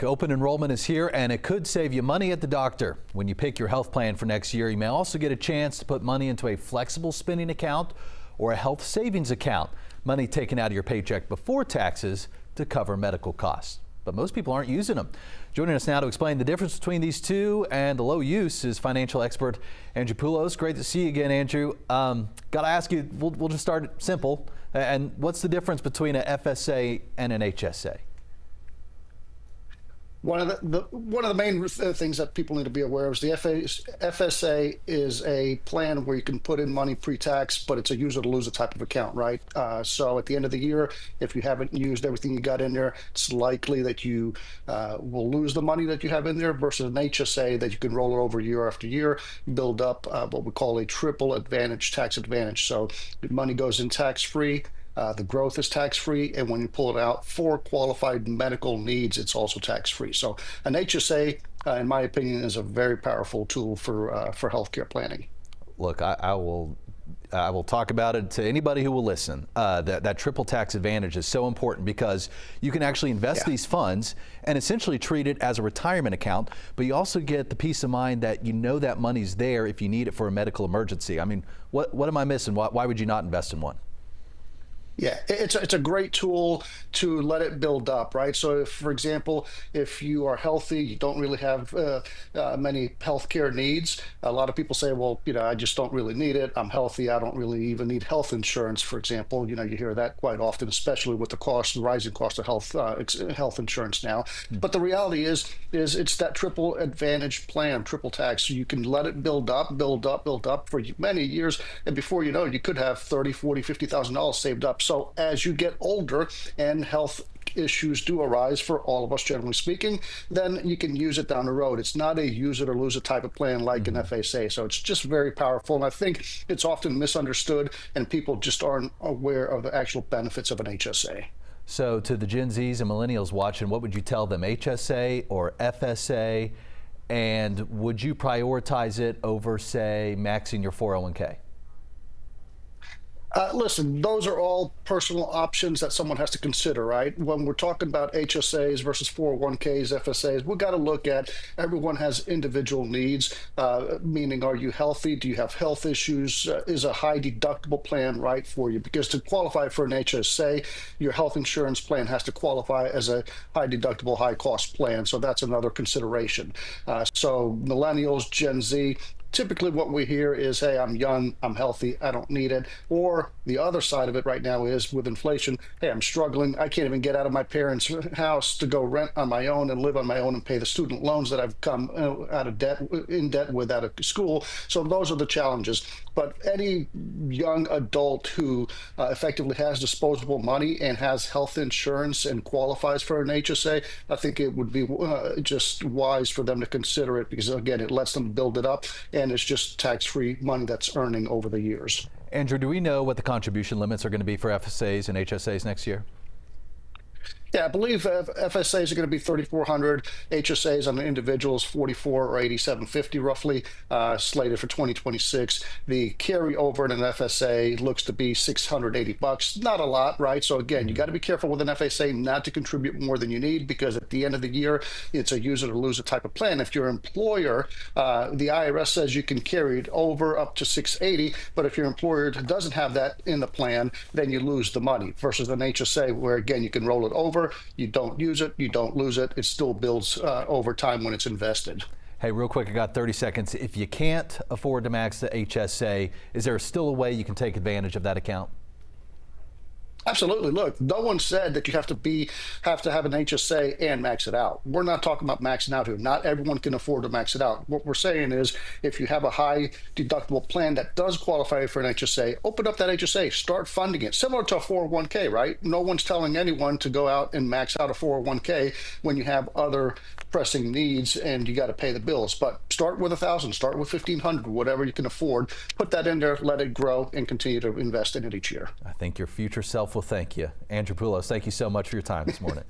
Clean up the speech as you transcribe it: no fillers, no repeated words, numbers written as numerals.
Open enrollment is here, and it could save you money at the doctor. When you pick your health plan for next year, you may also get a chance to put money into a flexible spending account or a health savings account. Money taken out of your paycheck before taxes to cover medical costs. But most people aren't using them. Joining us now to explain the difference between these two and the low use is financial expert Andrew Poulos. Great to see you again, Andrew. Got to ask you, we'll just start simple. And what's the difference between an FSA and an HSA? One of the main things that people need to be aware of is the FSA is a plan where you can put in money pre-tax, but it's a use it or lose it type of account, right? So at the end of the year, if you haven't used everything you got in there, it's likely that you will lose the money that you have in there versus an HSA that you can roll it over year after year, build up what we call a triple advantage, tax advantage. So the money goes in tax-free. The growth is tax-free, and when you pull it out for qualified medical needs, it's also tax-free. So an HSA, in my opinion, is a very powerful tool for healthcare planning. Look, I will talk about it to anybody who will listen. That triple tax advantage is so important because you can actually invest these funds and essentially treat it as a retirement account, but you also get the peace of mind that you know that money's there if you need it for a medical emergency. I mean, what am I missing? Why would you not invest in one? Yeah, it's a great tool to let it build up, right? So if, for example, if you are healthy, you don't really have many healthcare needs. A lot of people say, well, I just don't really need it. I'm healthy. I don't really even need health insurance, for example. You hear that quite often, especially with the rising cost of health insurance now. But the reality is it's that triple advantage plan, triple tax. So you can let it build up for many years. And before you know it, you could have $30,000, $40,000, $50,000 saved up. So as you get older and health issues do arise for all of us, generally speaking, then you can use it down the road. It's not a use it or lose it type of plan like an FSA. So it's just very powerful. And I think it's often misunderstood and people just aren't aware of the actual benefits of an HSA. So to the Gen Zs and millennials watching, what would you tell them, HSA or FSA? And would you prioritize it over, say, maxing your 401k? Listen, those are all personal options that someone has to consider, right? When we're talking about HSAs versus 401ks, FSAs, we've got to look at everyone has individual needs, meaning are you healthy? Do you have health issues? Is a high deductible plan right for you? Because to qualify for an HSA, your health insurance plan has to qualify as a high deductible, high cost plan. So that's another consideration. So millennials, Gen Z, typically what we hear is, hey, I'm young, I'm healthy, I don't need it. Or the other side of it right now is with inflation, hey, I'm struggling, I can't even get out of my parents' house to go rent on my own and live on my own and pay the student loans that I've come in debt with out of school. So those are the challenges. But any young adult who effectively has disposable money and has health insurance and qualifies for an HSA, I think it would be just wise for them to consider it because, again, it lets them build it up. And it's just tax-free money that's earning over the years. Andrew, do we know what the contribution limits are going to be for FSAs and HSAs next year? Yeah, I believe FSAs are going to be $3,400, HSAs on the individuals $44 or $87.50 roughly, slated for 2026. The carryover in an FSA looks to be $680. Not a lot, right? So again, you got to be careful with an FSA not to contribute more than you need because at the end of the year, it's a use it or lose it type of plan. If your employer, the IRS says you can carry it over up to $680, but if your employer doesn't have that in the plan, then you lose the money versus an HSA where again you can roll it over. You don't use it, you don't lose it. It still builds over time when it's invested. Hey, real quick, I got 30 seconds. If you can't afford to max the HSA, is there still a way you can take advantage of that account? Absolutely. Look, no one said that you have to have an HSA and max it out. We're not talking about maxing out here. Not everyone can afford to max it out. What we're saying is if you have a high deductible plan that does qualify for an HSA, open up that HSA, start funding it. Similar to a 401k, right? No one's telling anyone to go out and max out a 401k when you have other pressing needs and you got to pay the bills. But start with $1,000, start with $1,500, whatever you can afford. Put that in there, let it grow, and continue to invest in it each year. I think your future self will thank you. Andrew Poulos, thank you so much for your time this morning.